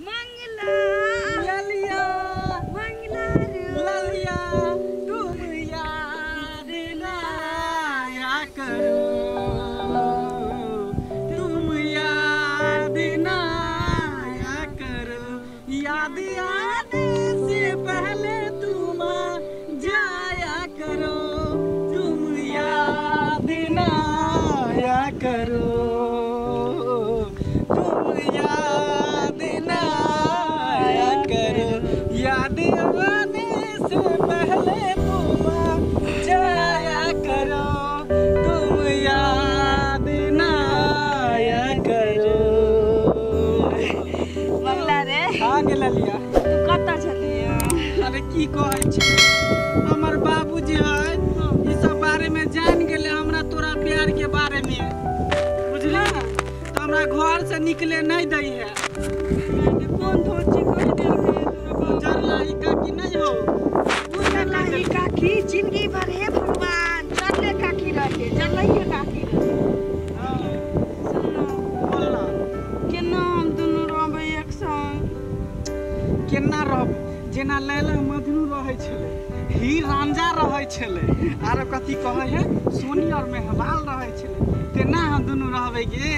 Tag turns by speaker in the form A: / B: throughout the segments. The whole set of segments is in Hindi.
A: मंगला
B: ललिया
A: मंगला
B: ललिया तुम याद ना आया करो, तुम याद ना आया करो, याद आने से पहले तुम जाया करो, तुम याद ना आया करो, तुम याद ना आया करो, याद आने से पहले तुम जाया करो, तुम याद ना आया करो।
A: मंगला रे
B: हाँ गे ललिया
A: तू कतऽ छलियै?
B: अरे की कहै छै, हमर बाबूजी है ई सब बारे में जान गेले, हमरा तोरा प्यार के बारे में बुझली, तो हमरा घर से निकले नहीं दै है।
A: कौन धोची कोई देलकै तोरा?
B: जरलाई काकी नहीं हो,
A: जरलाई काकी जिंदगी भर हे भगवान, जरले काकी रहे, जरलाइए काकी रहे। सुनो
B: बोलना
A: केना हम दुनू रहबै एक संग?
B: केना रहब, जेना लैला मजनू रहै छलै, हीर रांझा रहै छलै, आरो कथी कहै है सोनी और मेहवाल रहै छलै, तेना हम दुनू रहबै गे,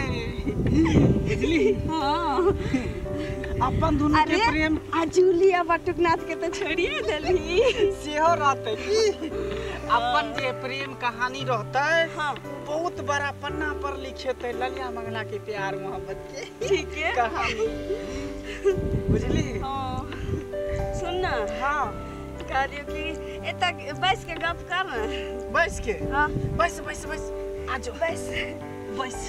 B: बुझली।
A: हाँ
B: अपन दुनू के प्रेम
A: आ जूलिया बटुकनाथ के तो छोड़िए देली।
B: सेहो रहतै की, अपन जे प्रेम कहानी रहतै
A: हाँ
B: बहुत बड़ा पन्ना पर लिखेतै ललिया मंगला के प्यार मोहब्बत के
A: ठीक है
B: कहानी, बुझली।
A: हाँ सुन ना,
B: हाँ
A: कह रही कि एतक बैस के गप कर ना।
B: बैस के,
A: हाँ
B: बैस बैस बैस आजो
A: बैस
B: बैस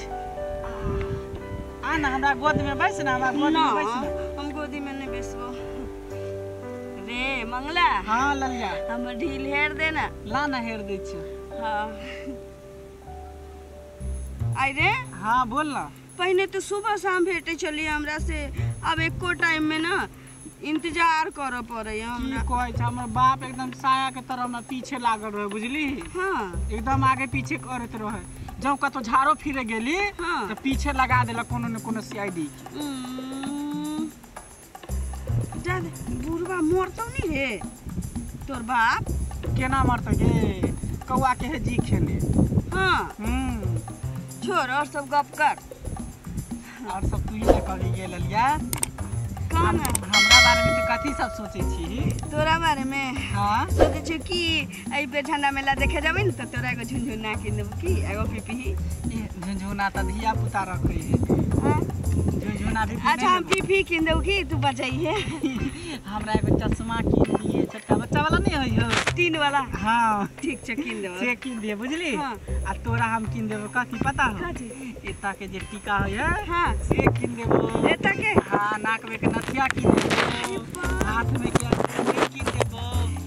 B: आ ना हमरा गोद में बैस ना, हमरा गोद
A: ना
B: में बैस ना।
A: हम गोदी में नहीं बैसबो रे मंगला।
B: हाँ ललिया
A: हम ढील हेर दे ना।
B: ला ना हेर दै छी।
A: हाँ आई रे
B: हाँ बोल ना।
A: पहले तो सुबह शाम भेटे चलिए हमरा से, अब एको टाइम में ना इंतजार करे पड़े हमरा।
B: की कहै छै, हमर बाप एकदम साया के तरह हमरा पीछे लागल रहे, बुझली।
A: हाँ
B: एकदम आगे पीछे करत रहे, जब कतो झाड़ो फिरे गेली
A: हाँ
B: तो पीछे लगा देला कोनो न कोनो सीआईडी।
A: जा दे बुढ़वा मरतो नहीं रे तोर बाप?
B: केना मरतै गे, कौआ के है जी खेले।
A: हाँ छोड़ और सब गप कर।
B: और सब तू ही ने कही गे ललिया,
A: कहाँ ना
B: हमरा बारे में तो कथी सब सोचे छी?
A: तोरा बारे में
B: हाँ
A: सोचे छी कि आई पे ठंडा मेला देखे जाबे न तो तोरा एगो झुनझुना किन देबो की एगो पीपी।
B: झुनझुना तो धिया पुता रखे है,
A: हाँ
B: झुनझुना भी
A: अच्छा हम पीपी किन देबो की तू बचाइए।
B: हमरा एगो चश्मा किन दिए, छोटका बच्चा वाला नहीं होई हो
A: 3 वाला।
B: हाँ
A: ठीक छै किन देबो।
B: से किन दिए, बुझली।
A: हाँ।
B: आ तोरा हम किन देबो कथी पता हो?
A: कथी?
B: एता के जे टीका होय है
A: हाँ
B: से किन देबो।
A: एता के
B: हाँ नाक में के नथिया किन देबो, हाथ में के अंगूठी किन देबो,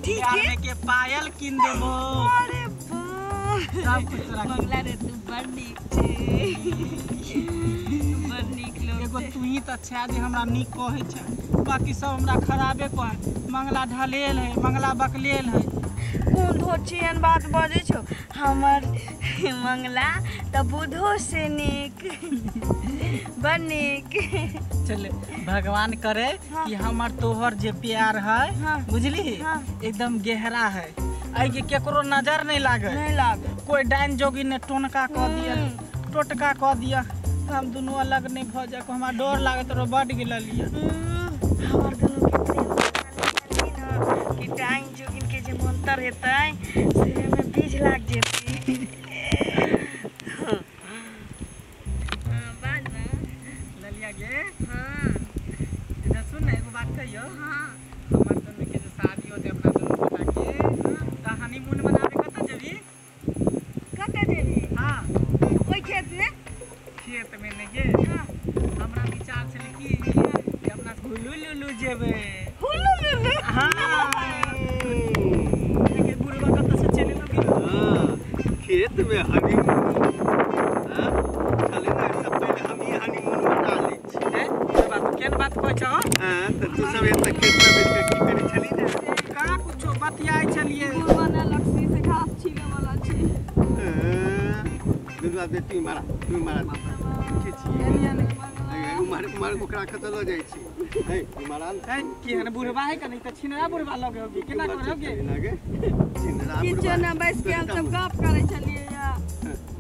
A: ठीक
B: पैर
A: है।
B: में के पायल किन देबो,
A: अरे वाह
B: सब कुछ तोरा किन
A: मंगला रे तू बड़ नीक छे, बड़ नीक लोग
B: एगो
A: छे।
B: तू ही त अच्छा जे हमरा नीक कहै छै, बाकी सब हमरा खराबे कहै। मंगला ढलेल है, मंगला बकलेल है।
A: कौन धोची एहन बात बजे छो? हमर मंगला त बुधो से नीक बड़ नीक।
B: चले भगवान करे
A: हाँ।
B: कि हमर तोहर जे प्यार है,
A: हाँ।
B: बुझली,
A: हाँ।
B: एकदम गहरा है, आई के केकरो नजर नहीं लागे,
A: नहीं लागे।
B: कोई डाइन जोगी ने टोनका कह दिया, टोटका कह दिया, हम दोनों अलग नहीं भ जा, हमरा डर लागत रहो बड गिल लिया।
A: हमर दुनू के प्रेम कहानी कि डाइन जोगिन के जे मंत्र हेतै से में बीज लाग जेतै। हां बाज ना
B: ललिया गे,
A: हां
B: इधर सुन ना एगो बात कहियो।
A: हां
B: हमर दोनों के जो शादी होते अपना दोनों गोटा के, त हनीमून मनावे कत जेबी?
A: कतऽ जेबी?
B: हाँ
A: ओइ खेत में?
B: खेत में नहीं गे,
A: हां
B: हमरा विचार छले कि अपना हुलू लुलू जेबे।
A: हुलू लुलू?
B: हाँ लेकिन बुढ़वा कत से चले लोगे?
C: हाँ खेत में हनीमून, हाँ चले ना सब पहले हम ही हनीमून मना ली छी।
B: बात केन बात कहै छ?
C: हाँ तो तू सब एत खेत में बैठ के की करे छली ना?
B: कहाँ कुछो बतियाई छलिए।
A: गुरबाना लक्ष्मी से घास छीले वाला छी।
C: दुर्गा बेटी मारा, तू मारा। के छी?
B: एनिया ने
C: अरे मार ओकरा कतल ल जाइ छी हे मारान
B: है की है बुढ़वा है कनी त छिनरा बुढ़वा लगे होगी केना करोगे
C: लागे छिनरा
A: किचन में बैठ के हम सब गप करे छलिए या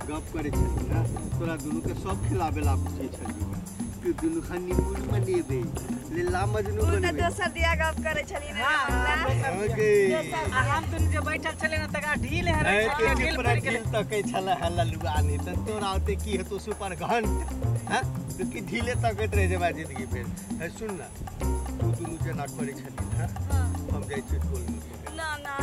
C: गप करे छी ना तोरा दुनु के सब खिलाबे ला पूछे छी कि दुनु हनीमून मनेबे लीला मजनू
A: पूरा
C: बनबे
A: दोसर दिया गप करे छलिए ना
C: ओके
B: हम दुनु जे बैठल छले ना तका ढील है
C: है
B: रे
C: के पूरा ढील तकै छला हल्ला लुआनी त तोरा ओते की हेतु सुपर घंट हैं तो की ढीले तकैत रह जेबा जिंदगी फेर है सुन ना तू दुनु जे ना करे छली हां हम जाय छी टोल में
A: ना ना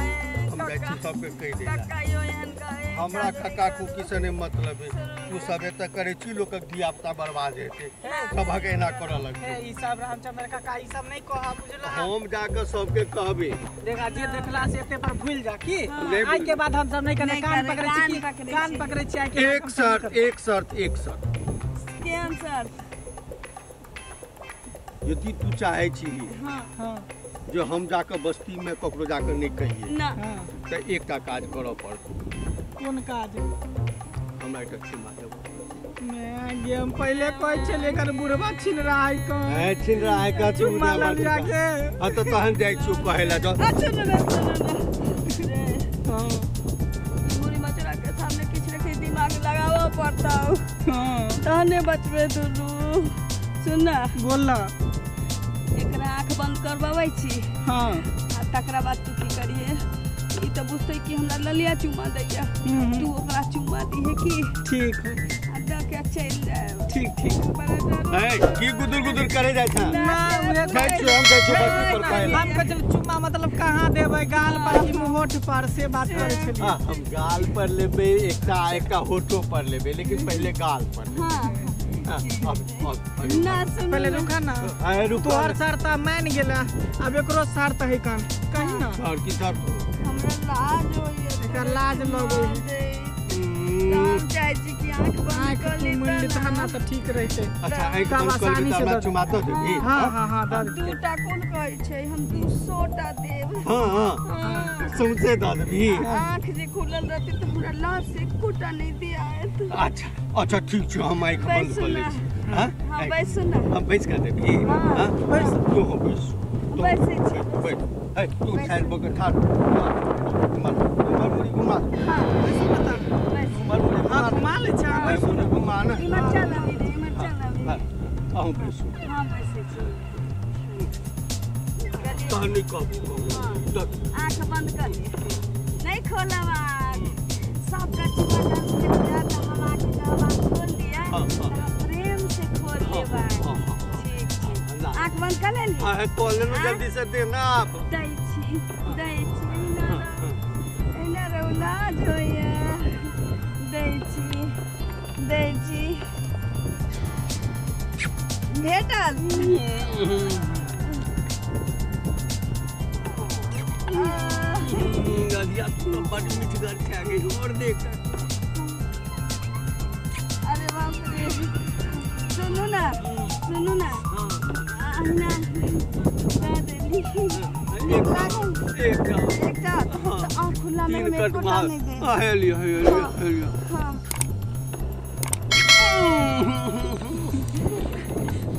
C: हम जाय छी सब के कह देला
A: काका यो एहन कहे
C: हमरा काका को किसने मतलब है तू सब एत करे छी लोक के धिया पुता बर्बाद हेते सबक एना करऽ लगबे
B: ई सब रामचंद्र काका ई सब नहीं कह बुझला
C: हम जाके सबके कहबे
B: देखा जे देखला से एते पर भूल जा की आज के बाद हम सब नहीं करने कान पकड़े छी कान पकड़े छी आके
C: एक शर्त
A: केहन सर
C: यदि तू चाहे छी
A: हां
B: हां
C: जो हम जाके बस्ती में ककरो जाके नहीं कहिए
A: ना
C: तो एकटा काज करऽ पड़त
B: कोन काज
C: हमरा एकटा क्षमा देबो
B: मैं गे हम पहले कह छले कर बुढ़वा छिन रहा है को
C: है छिन रहा है का तू
B: चुम्मा लग जाके
C: हां तो तहन जाय छी कहेला जो
A: अच्छा ना हां पूरी मचरा के सामने किछ रखे दिमाग लगावो पड़ता
B: हां
A: तहने बचबे दुनू सुन ना
B: बोलला
A: एकरा आंख बंद करबाबै छी
B: हां
A: आ तकरा बाद तू की करिए ई त बुझतै कि हमरा ललिया चुम्मा दैया तू ओकरा चुम्मा दिहे की
B: ठीक
A: आ द के चल जाए
B: ठीक ठीक
C: है की गुदुर करे जाय छ
B: ना उहे
C: जाय छी हम जाय छी बस्ती पर कहेला
B: हम कह चल चुम्मा मतलब कहां देबै गाल पर की होठ पर से बात करे छली
C: हां हम गाल पर लेबे एकटा होठो पर लेबे लेकिन पहले गाल पर
A: हां
B: ना सुन पहले रुका ना
C: रुक
B: तोहर शर्त मान गेला अब एकरो शर्त है कान कहीं ना
C: और की शर्त
A: हमरा लाज होइए
B: एकर लाज लगे
A: हम चाहे छी कि आंख बंद कर ली
B: मुंडी थाना तो ठीक रहते
C: अच्छा एक काम कर दे हमरा चुमातो देबी
B: हां हां हां दे
A: दूटा कोन कहै छै हम 200 टा देब
C: हां हां समझे द देबी
A: आंख जे खुलल रहते तो हमरा लाज से कोटा नहीं दियात
C: अच्छा अच्छा ठीक छै हम आंख बंद कर ले छी हां
A: हां बैस सुन
C: हम बैस कर देबी हां बैस तू हो बैस
A: बैसे छी
C: बैठ ए तू साइड बक ठाड़ मत मुड़ी घुमा
A: हां
B: बैस बता
A: बैस
B: हां घुमा ले छ
C: बैस मुड़ी घुमा ना
A: इमर चल अभी
C: हां बैस
A: हां बैसे छी
C: तहनी कब
A: आंख बंद कर ले नहीं खोलब आँख सब कच्ची बजा तो हम आँख खोल दिया प्रेम से खोल देबा ठीक ठीक आँख बंद कर ले
C: हां खोल ले जल्दी से दे ना आप
A: दै छी ना रौला जोया दै छी भेटल
C: गलिया तो बड़ मीठगर छे आगे और देख
A: अरे बाप रे सुनो ना अन्ना दादी एकटा तो आँख खुला में एक कोटा नहीं दे
C: हेलियो
A: हाँ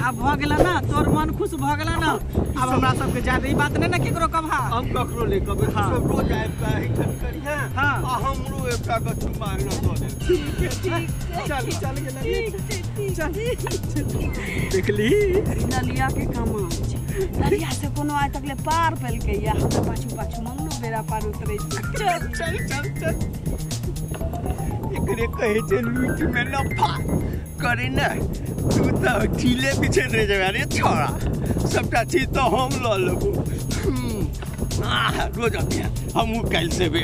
B: अब भ गेला ना तोर मन खुश भ गेला ना अब हमरा सब के ज्यादा ई बात नहीं ना केकरो कबहा
C: हम ककरो ले कबे सब रोज आइब का हिकत करी हां
B: हां
C: हमरो एकटा के चुमा न दो दे
B: चल गेला चल देखली
A: नलिया के कमाल छै नलिया से कोनो आइ तक ले पार पेल के या हमरा पाछू मंगलो बेरा पार उतरे
C: चल एकरे कहे छै लूट में लफा करे ना तू तो ढीले पीछे रह जाबे रे छोरा सबटा चीज तो हम ल लेबो रोज अबिया हम काल से भी